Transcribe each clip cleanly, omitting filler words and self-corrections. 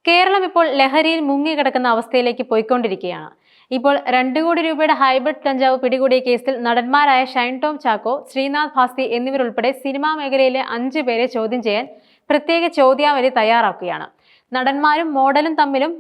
കേരളം ഇപ്പോൾ ലഹരിയിൽ മുങ്ങിക്കിടക്കുന്ന അവസ്ഥയിലേക്ക് പോയിക്കൊണ്ടിരിക്കുകയാണ്. ഇപ്പോൾ 2 കോടി രൂപയുടെ ഹൈബ്രിഡ് കഞ്ചാവ് പിടികൂടിയ കേസിൽ നടന്മാരായ ഷൈൻ ടോം ചാക്കോ, ശ്രീനാഥ് ഭാസ്തി എന്നിവരുൾപ്പെടെ സിനിമാ മേഖലയിലെ 5 പേരെ ചോദ്യം ചെയ്യാൻ പ്രത്യേക ചോദ്യാവലി തയ്യാറാക്കുകയാണ്. നടന്മാരും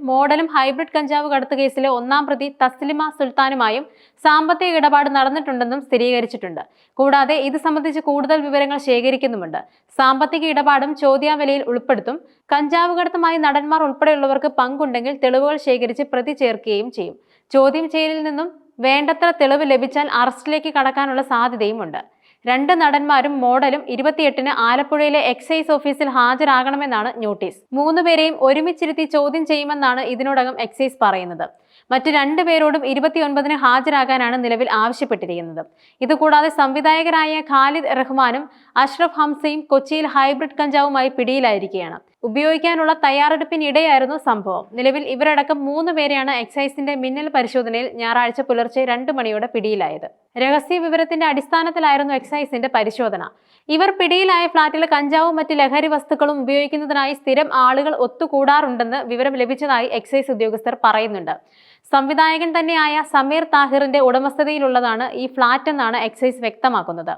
മോഡലും ഹൈബ്രിഡ് കഞ്ചാവ് കടത്ത് കേസിലെ 1-ാം പ്രതി തസ്ലിമ സുൽത്താനുമായും സാമ്പത്തിക ഇടപാട് നടന്നിട്ടുണ്ടെന്നും സ്ഥിരീകരിച്ചിട്ടുണ്ട്. കൂടാതെ ഇത് സംബന്ധിച്ച് കൂടുതൽ വിവരങ്ങൾ ശേഖരിക്കുന്നുമുണ്ട്. സാമ്പത്തിക ഇടപാടും ചോദ്യാവലിയിൽ ഉൾപ്പെടുത്തും. കഞ്ചാവ് കടത്തുമായി നടന്മാർ ഉൾപ്പെടെയുള്ളവർക്ക് പങ്കുണ്ടെങ്കിൽ തെളിവുകൾ ശേഖരിച്ച് പ്രതി ചേർക്കുകയും ചെയ്യും. ചോദ്യം ചെയ്യലിൽ നിന്നും വേണ്ടത്ര തെളിവ് ലഭിച്ചാൽ അറസ്റ്റിലേക്ക് കടക്കാനുള്ള സാധ്യതയുമുണ്ട്. 2 നടന്മാരും മോഡലും 28-ന് ആലപ്പുഴയിലെ എക്സൈസ് ഓഫീസിൽ ഹാജരാകണമെന്നാണ് നോട്ടീസ്. 3 പേരെയും ഒരുമിച്ചിരുത്തി ചോദ്യം ചെയ്യുമെന്നാണ് ഇതിനോടകം എക്സൈസ് പറയുന്നത്. മറ്റ് 2 പേരോടും 29-ന് ഹാജരാകാനാണ് നിലവിൽ ആവശ്യപ്പെട്ടിരിക്കുന്നത്. ഇതുകൂടാതെ സംവിധായകരായ ഖാലിദ് റഹ്മാനും അഷ്റഫ് ഹംസയും കൊച്ചിയിൽ ഹൈബ്രിഡ് കഞ്ചാവുമായി പിടിയിലായിരിക്കുകയാണ്. ഉപയോഗിക്കാനുള്ള തയ്യാറെടുപ്പിനിടെയായിരുന്നു സംഭവം. നിലവിൽ ഇവരടക്കം 3 പേരെയാണ് എക്സൈസിന്റെ മിന്നൽ പരിശോധനയിൽ ഞായറാഴ്ച പുലർച്ചെ 2 മണിയോടെ പിടിയിലായത്. രഹസ്യ വിവരത്തിന്റെ അടിസ്ഥാനത്തിലായിരുന്നു എക്സൈസിന്റെ പരിശോധന. ഇവർ പിടിയിലായ ഫ്ളാറ്റിൽ കഞ്ചാവും മറ്റ് ലഹരി വസ്തുക്കളും ഉപയോഗിക്കുന്നതിനായി സ്ഥിരം ആളുകൾ ഒത്തുകൂടാറുണ്ടെന്ന് വിവരം ലഭിച്ചതായി എക്സൈസ് ഉദ്യോഗസ്ഥർ പറയുന്നുണ്ട്. സംവിധായകൻ തന്നെയായ സമീർ താഹിറിന്റെ ഉടമസ്ഥതയിലുള്ളതാണ് ഈ ഫ്ളാറ്റ് എന്നാണ് എക്സൈസ് വ്യക്തമാക്കുന്നത്.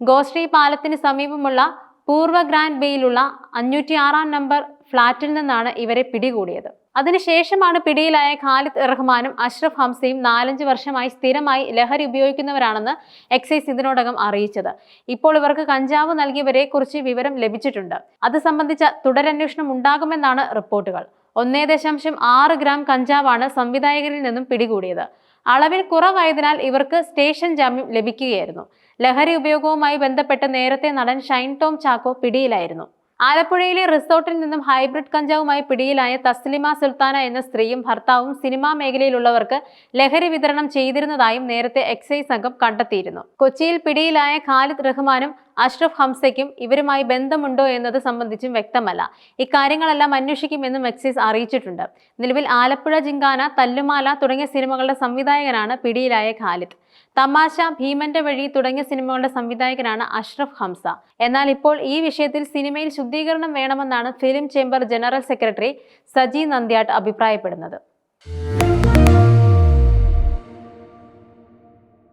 ഗോശ്രീ പാലത്തിന് സമീപമുള്ള പൂർവ്വ ഗ്രാൻഡ് ബേയിലുള്ള 506-ാം നമ്പർ ഫ്ളാറ്റിൽ നിന്നാണ് ഇവരെ പിടികൂടിയത്. അതിനുശേഷമാണ് പിടിയിലായ ഖാലിദ് റഹ്മാനും അഷ്റഫ് ഹംസയും 4-5 വർഷമായി സ്ഥിരമായി ലഹരി ഉപയോഗിക്കുന്നവരാണെന്ന് എക്സൈസ് ഇതിനോടകം അറിയിച്ചത്. ഇപ്പോൾ ഇവർക്ക് കഞ്ചാവ് നൽകിയവരെ കുറിച്ച് വിവരം ലഭിച്ചിട്ടുണ്ട്. അത് സംബന്ധിച്ച തുടരന്വേഷണം ഉണ്ടാകുമെന്നാണ് റിപ്പോർട്ടുകൾ. 1.6 ഗ്രാം കഞ്ചാവാണ് സംവിധായകരിൽ നിന്നും പിടികൂടിയത്. അളവിൽ കുറവായതിനാൽ ഇവർക്ക് സ്റ്റേഷൻ ജാമ്യം ലഭിക്കുകയായിരുന്നു. ലഹരി ഉപയോഗവുമായി ബന്ധപ്പെട്ട് നേരത്തെ നടൻ ഷൈൻ ടോം ചാക്കോ പിടിയിലായിരുന്നു. ആലപ്പുഴയിലെ റിസോർട്ടിൽ നിന്നും ഹൈബ്രിഡ് കഞ്ചാവുമായി പിടിയിലായ തസ്ലിമ സുൽത്താന എന്ന സ്ത്രീയും ഭർത്താവും സിനിമാ മേഖലയിലുള്ളവർക്ക് ലഹരി വിതരണം ചെയ്തിരുന്നതായും നേരത്തെ എക്സൈസ് സംഘം കണ്ടെത്തിയിരുന്നു. കൊച്ചിയിൽ പിടിയിലായ ഖാലിദ് റഹ്മാനും അഷ്റഫ് ഹംസയ്ക്കും ഇവരുമായി ബന്ധമുണ്ടോ എന്നത് സംബന്ധിച്ചും വ്യക്തമല്ല. ഇക്കാര്യങ്ങളെല്ലാം അന്വേഷിക്കുമെന്നും എക്സൈസ് അറിയിച്ചിട്ടുണ്ട്. നിലവിൽ ആലപ്പുഴ ജിങ്കാന, തല്ലുമാല തുടങ്ങിയ സിനിമകളുടെ സംവിധായകനാണ് പിടിയിലായ ഖാലിദ്. തമാശ, ഭീമന്റെ വഴി തുടങ്ങിയ സിനിമകളുടെ സംവിധായകനാണ് അഷ്റഫ് ഹംസ. എന്നാൽ ഇപ്പോൾ ഈ വിഷയത്തിൽ സിനിമയിൽ ശുദ്ധീകരണം വേണമെന്നാണ് film chamber general secretary Saji Nandyat അഭിപ്രായപ്പെടുന്നത്.